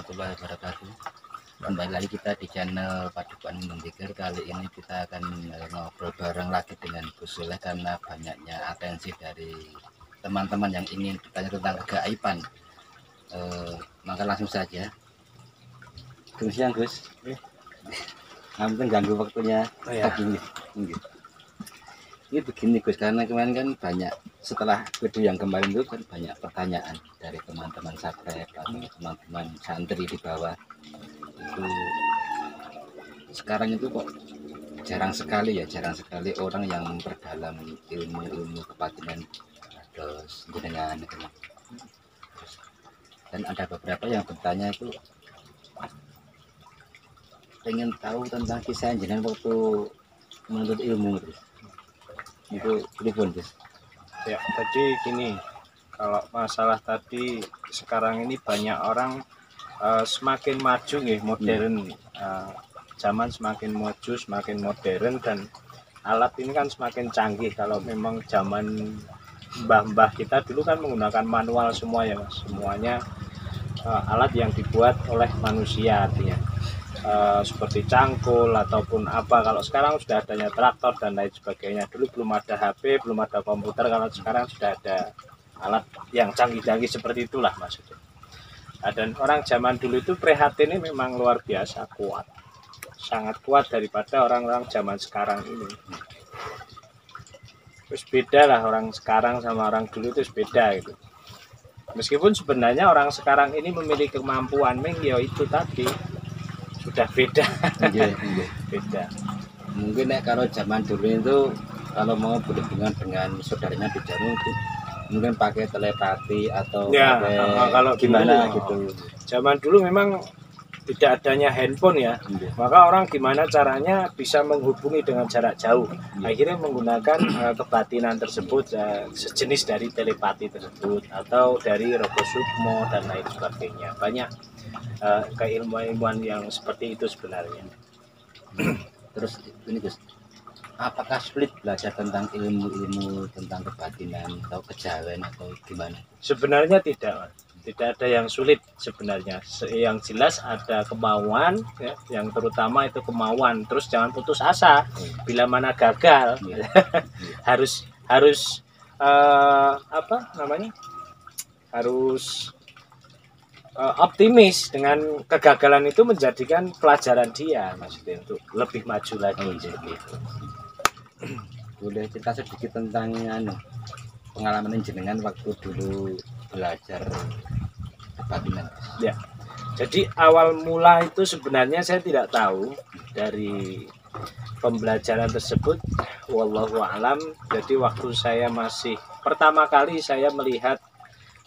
warahmatullahi wabarakatuh. Kembali lagi kita di channel Padukan Mendikir. Kali ini kita akan ngobrol bareng lagi dengan Gus Soleh karena banyaknya atensi dari teman-teman yang ingin bertanya tentang kegaiban. Maka langsung saja. Selamat siang Gus. Hampir ganggu waktunya. Oh, ya. Ini begini Gus, karena kemarin kan banyak, setelah video yang kemarin itu kan banyak pertanyaan dari teman-teman subscribe atau teman-teman santri di bawah. Itu sekarang itu kok jarang sekali orang yang memperdalam ilmu kebatinan terus jenengan gitu. Dan ada beberapa yang bertanya itu pengen tahu tentang kisah jenengan waktu menuntut ilmu terus. Itu telepon Gus. Ya, jadi gini, kalau masalah tadi sekarang ini banyak orang semakin maju nih, modern. Zaman semakin maju, semakin modern, dan alat ini kan semakin canggih. Kalau memang zaman mbah-mbah kita dulu kan menggunakan manual semua ya Mas. Semuanya alat yang dibuat oleh manusia artinya. Seperti cangkul ataupun apa. Kalau sekarang sudah adanya traktor dan lain sebagainya. Dulu belum ada HP, belum ada komputer. Kalau sekarang sudah ada alat yang canggih-canggih seperti itulah maksudnya. Dan orang zaman dulu itu prihatinnya memang luar biasa kuat, sangat kuat daripada orang-orang zaman sekarang ini. Terus beda lah orang sekarang sama orang dulu itu beda gitu. Meskipun sebenarnya orang sekarang ini memiliki kemampuan, ya itu tadi sudah beda. Beda. Mungkin kalau zaman dulu itu kalau mau berhubungan dengan saudaranya di jauh itu mungkin pakai telepati atau ya, pakai kalau gimana dulu, gitu. Zaman dulu memang tidak adanya handphone ya. Maka orang gimana caranya bisa menghubungi dengan jarak jauh. Akhirnya menggunakan kebatinan tersebut, sejenis dari telepati tersebut atau dari Rogo Sukmo dan lain sebagainya. Banyak keilmuan yang seperti itu sebenarnya. Terus ini Gus, apakah sulit belajar tentang ilmu-ilmu tentang kebatinan atau kejawen atau gimana? Sebenarnya tidak ada yang sulit sebenarnya. Yang jelas ada kemauan ya, yang terutama itu kemauan. Terus jangan putus asa bila mana gagal. harus apa namanya? Harus optimis dengan kegagalan itu menjadikan pelajaran dia maksudnya untuk lebih maju lagi seperti itu. Boleh cerita sedikit tentang pengalaman jenengan waktu dulu belajar kebatinan? Ya, jadi awal mula itu sebenarnya saya tidak tahu dari pembelajaran tersebut, wallahu alam. Jadi waktu saya masih pertama kali saya melihat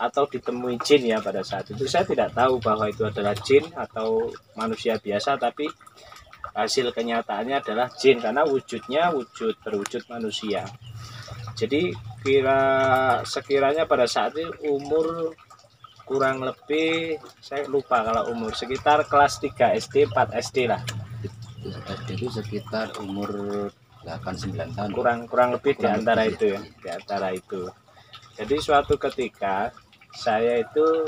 atau ditemui jin ya, pada saat itu saya tidak tahu bahwa itu adalah jin atau manusia biasa, tapi hasil kenyataannya adalah jin karena wujudnya berwujud manusia. Jadi sekiranya pada saat itu umur kurang lebih saya lupa kalau umur sekitar kelas 3 SD 4 SD lah. SD itu sekitar umur 8-9 tahun. Kurang lebih di antara itu ya, di antara itu. Jadi suatu ketika saya itu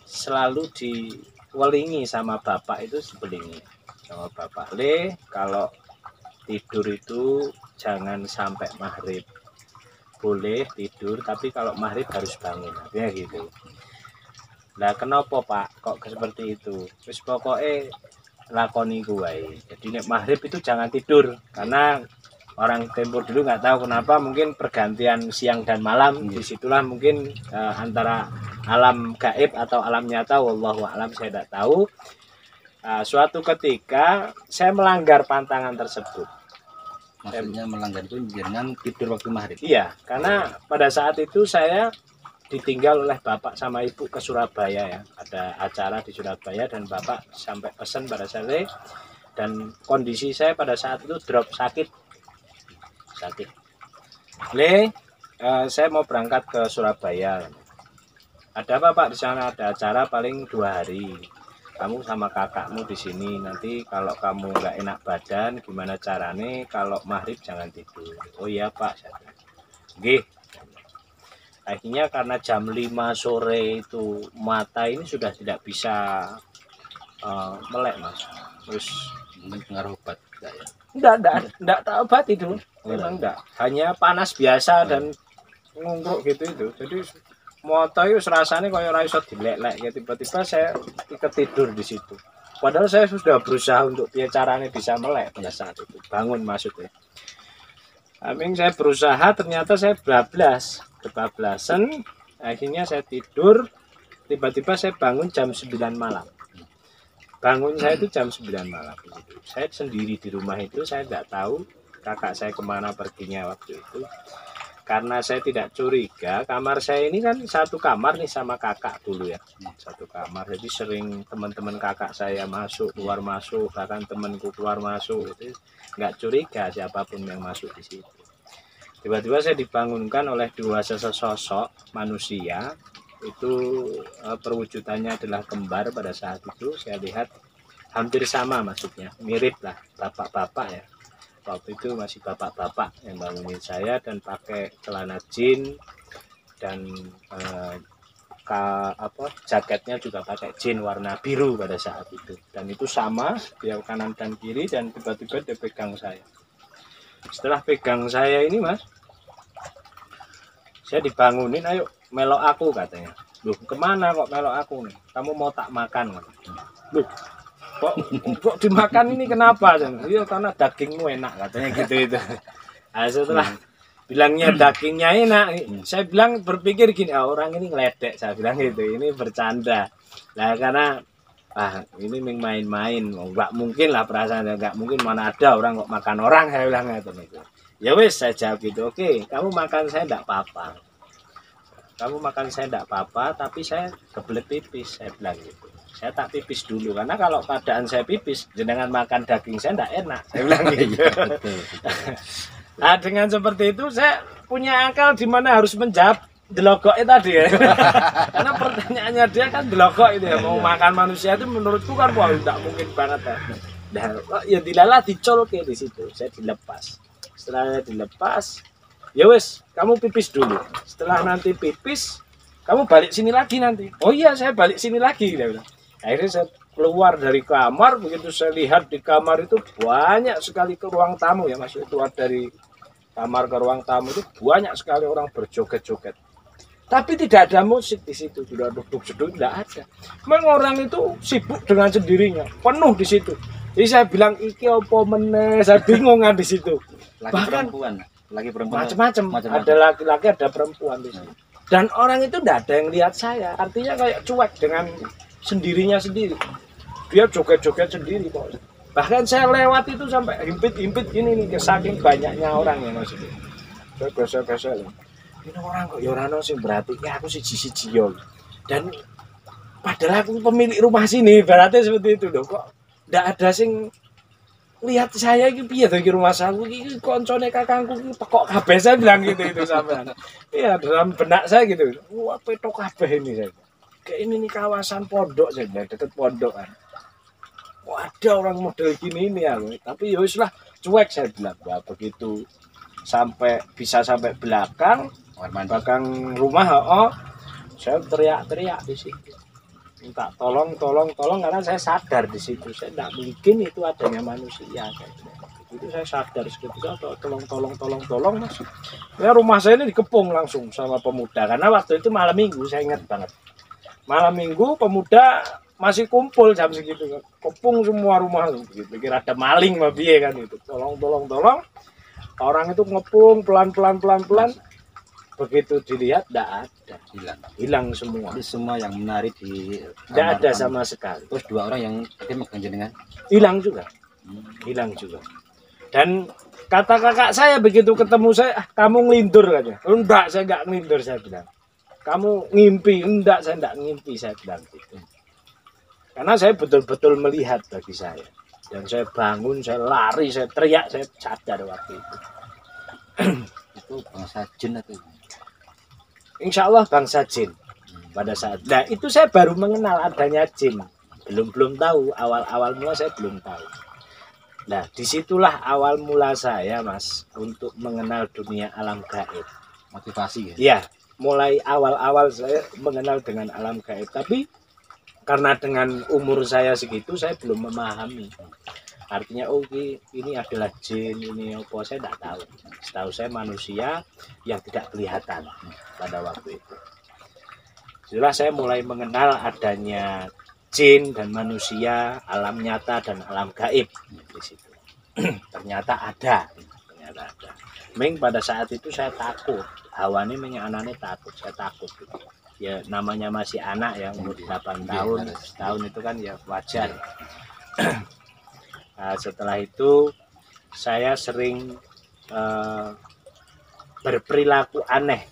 selalu diwelingi sama bapak itu sebelingi sama bapak. Kalau tidur itu jangan sampai maghrib. Boleh tidur tapi kalau maghrib harus bangun. Artinya gitu. Nah, kenapa Pak kok seperti itu? Terus pokoknya lakoni gue. Jadi nek maghrib itu jangan tidur karena orang tempo dulu nggak tahu kenapa mungkin pergantian siang dan malam. Disitulah mungkin antara alam gaib atau alam nyata, wallahu alam, saya tidak tahu. Suatu ketika saya melanggar pantangan tersebut. Maksudnya melanggar itu jangan tidur waktu maghrib? Iya, karena pada saat itu saya ditinggal oleh bapak sama ibu ke Surabaya ya, ada acara di Surabaya dan bapak sampai pesan pada saya, dan kondisi saya pada saat itu drop sakit. Saya mau berangkat ke Surabaya. Ada apa Pak di sana? Ada acara paling 2 hari. Kamu sama kakakmu di sini. Nanti kalau kamu nggak enak badan, gimana caranya? Kalau maghrib jangan tidur. Oh iya Pak. Oke. Akhirnya karena jam 5 sore itu mata ini sudah tidak bisa melek Mas. Terus Mungkin pengaruh obat enggak ya? enggak tak obat itu. Memang enggak. Hanya panas biasa dan ngungkruk gitu itu. Jadi mata itu rasanya kayak ora iso dilek-lek ya, tiba-tiba saya ketidur di situ. Padahal saya sudah berusaha untuk piye caranya bisa melek pada saat itu. Bangun maksudnya. Amin, saya berusaha, ternyata saya kebablasan. Akhirnya saya tidur, tiba-tiba saya bangun jam 9 malam. Bangun saya itu jam 9 malam. Saya sendiri di rumah itu, saya tidak tahu kakak saya kemana perginya waktu itu. Karena saya tidak curiga, kamar saya ini kan satu kamar nih sama kakak dulu ya. Satu kamar, jadi sering teman-teman kakak saya masuk, keluar masuk, bahkan temanku keluar masuk. Itu nggak curiga siapapun yang masuk di situ. Tiba-tiba saya dibangunkan oleh dua sesosok manusia. Itu perwujudannya adalah kembar pada saat itu. Saya lihat hampir sama maksudnya, mirip lah bapak-bapak ya. Waktu itu masih bapak-bapak yang bangunin saya dan pakai celana jeans dan jaketnya juga pakai jeans warna biru pada saat itu. Dan itu sama, dia kanan dan kiri, dan tiba-tiba dia pegang saya. Setelah pegang saya ini Mas, saya dibangunin, ayo melok aku katanya. Loh, kemana kok melok aku nih? Kamu mau tak makan? Loh, kok dimakan ini kenapa? Iya karena dagingmu enak katanya gitu itu. Nah, setelah bilangnya dagingnya enak, saya bilang berpikir gini, orang ini ngeledek, saya bilang gitu, ini bercanda. Nah karena ini main-main, nggak mungkin lah perasaan, nggak mungkin, mana ada orang kok makan orang, saya bilang gitu. Ya wes, saya jawab gitu, oke, kamu makan saya enggak apa-apa. Kamu makan saya enggak apa-apa, tapi saya kebelet pipis, saya bilang gitu. Saya tak pipis dulu, karena kalau keadaan saya pipis, jenengan makan daging saya enggak enak, saya bilang gitu. Nah, dengan seperti itu saya punya akal di mana harus menjawab delogok tadi ya. Karena pertanyaannya dia kan delogok itu ya, mau makan manusia itu menurutku kan wah enggak mungkin banget ya. Nah, ya dilala dicolke di situ, saya dilepas. Setelah dilepas, ya wes, kamu pipis dulu. Setelah nanti pipis, kamu balik sini lagi nanti. Oh iya, saya balik sini lagi. Akhirnya saya keluar dari kamar, begitu saya lihat di kamar itu banyak sekali ke ruang tamu ya Mas. Keluar dari kamar ke ruang tamu itu banyak sekali orang berjoget-joget. Tapi tidak ada musik di situ, sudah duduk-duduk, tidak ada. Memang orang itu sibuk dengan sendirinya, penuh di situ. Jadi saya bilang iki opo meneh, saya bingung kan di situ. Bahkan lagi perempuan macam-macam, ada laki-laki ada perempuan di situ. Dan orang itu tidak ada yang lihat saya, artinya kayak cuek dengan sendirinya sendiri. Dia joget-joget sendiri kok. Bahkan saya lewat itu sampai himpit-himpit gini nih, saking banyaknya orang ya maksudnya. Saya biasa-biasa loh. Ini orang kok ya orang sing berarti ya aku siji-siji yo. Dan padahal aku pemilik rumah sini, berarti seperti itu loh. Kok tidak ada sing lihat saya iki piye to iki rumah saya iki koncone kakangku iki tekok kabeh, saya bilang gitu itu sampean. Iya, dalam benak saya gitu. Wah, petok kabeh ini saya. Kayak ini nih kawasan pondok saya bilang, dekat pondok kan. Wah, ada orang model gini ini ya, tapi ya wis lah cuek saya bilang. Wah, begitu bisa sampai belakang rumah, saya teriak-teriak di situ. Minta tolong karena saya sadar di situ saya tidak mungkin itu adanya manusia itu saya sadar seketika tolong Mas ya, rumah saya ini dikepung langsung sama pemuda karena waktu itu malam minggu, saya ingat banget malam minggu pemuda masih kumpul jam segitu, kepung semua rumah pikir ada maling mabiye kan itu, tolong orang itu ngepung pelan begitu dilihat tidak ada, hilang semua. Jadi semua yang menari di tidak ada sama sekali. Terus dua orang yang tadi megang jenengan hilang juga. Dan kata kakak saya begitu ketemu saya, kamu ngelindur katanya. Enggak, saya enggak ngelindur, saya bilang. Kamu ngimpi? Enggak, saya enggak ngimpi, saya bilang gitu. Karena saya betul-betul melihat bagi saya. Dan saya bangun, saya lari, saya teriak, saya sadar waktu itu. Itu bangsa jin atau Insya Allah bangsa jin pada saat. Nah itu saya baru mengenal adanya jin. Belum tahu, awal mula saya belum tahu. Nah disitulah awal mula saya Mas untuk mengenal dunia alam gaib. Motivasi ya? Iya, mulai awal-awal saya mengenal dengan alam gaib, tapi karena dengan umur saya segitu saya belum memahami artinya ini adalah jin, ini apa, saya tidak tahu. Setahu saya manusia yang tidak kelihatan pada waktu itu. Setelah saya mulai mengenal adanya jin dan manusia, alam nyata dan alam gaib di situ. ternyata ada. Ming pada saat itu saya takut, hawane anaknya takut, saya takut gitu. Ya namanya masih anak ya, umur 8 tahun, setahun itu kan ya wajar. Nah, setelah itu saya sering berperilaku aneh,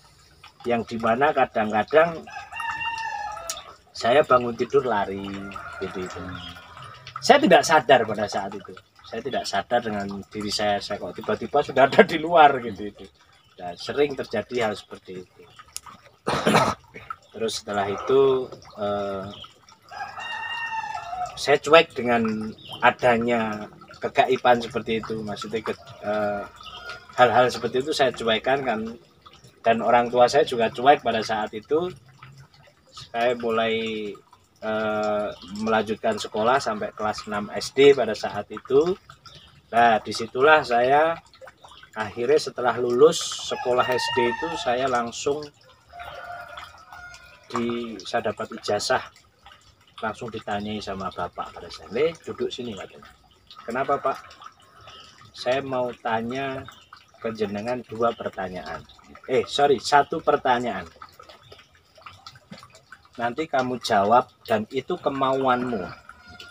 yang dimana kadang-kadang saya bangun tidur lari gitu. Saya tidak sadar pada saat itu. Saya tidak sadar dengan diri saya kok tiba-tiba sudah ada di luar gitu. Dan sering terjadi hal seperti itu. Terus setelah itu saya cuek dengan adanya kegaiban seperti itu. Maksudnya hal-hal seperti itu saya cuekkan kan. Dan orang tua saya juga cuek pada saat itu. Saya mulai melanjutkan sekolah sampai kelas 6 SD pada saat itu. Nah disitulah saya akhirnya setelah lulus sekolah SD itu saya langsung saya dapat ijazah, langsung ditanyai sama bapak pada saat itu, duduk sini katanya. Kenapa Pak? Saya mau tanya ke jenengan 2 pertanyaan. Satu pertanyaan. Nanti kamu jawab dan itu kemauanmu.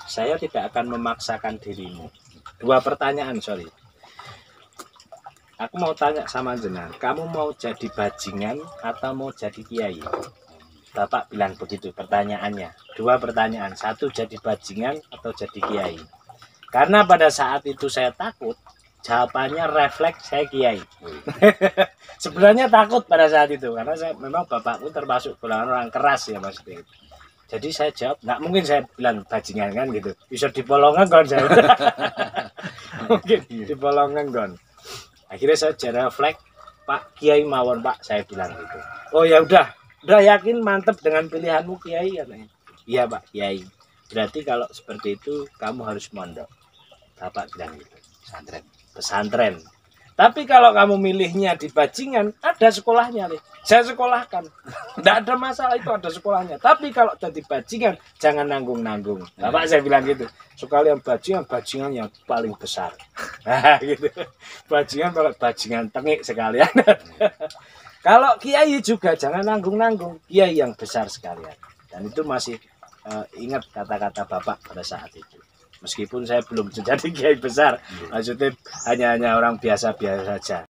Saya tidak akan memaksakan dirimu. 2 pertanyaan, Aku mau tanya sama jenengan, kamu mau jadi bajingan atau mau jadi kiai? Bapak bilang begitu pertanyaannya. 2 pertanyaan, 1 jadi bajingan atau jadi kiai. Karena pada saat itu saya takut, jawabannya refleks saya kiai. Sebenarnya takut pada saat itu karena saya memang bapakku termasuk golongan orang keras ya Mas. Jadi saya jawab, nggak mungkin saya bilang bajingan kan gitu. Bisa dipolongan kan saya. Mungkin dipolongan kan. Akhirnya saya jadi refleks, Pak Kiai mawon Pak, saya bilang gitu. Oh ya udah yakin mantep dengan pilihanmu Kiai katanya. Iya Pak Kiai. Berarti kalau seperti itu kamu harus mondok. Bapak bilang gitu. Pesantren. Tapi kalau kamu milihnya di bajingan, ada sekolahnya nih. Saya sekolahkan. Tidak ada masalah, itu ada sekolahnya. Tapi kalau jadi bajingan, jangan nanggung-nanggung. Bapak saya bilang gitu. Sekalian bajingan yang paling besar. Nah, gitu. Bajingan tengik sekalian. Kalau kiai juga jangan nanggung-nanggung. Kiai yang besar sekalian. Dan itu masih ingat kata-kata Bapak pada saat itu. Meskipun saya belum menjadi kiai besar, maksudnya hanya orang biasa-biasa saja.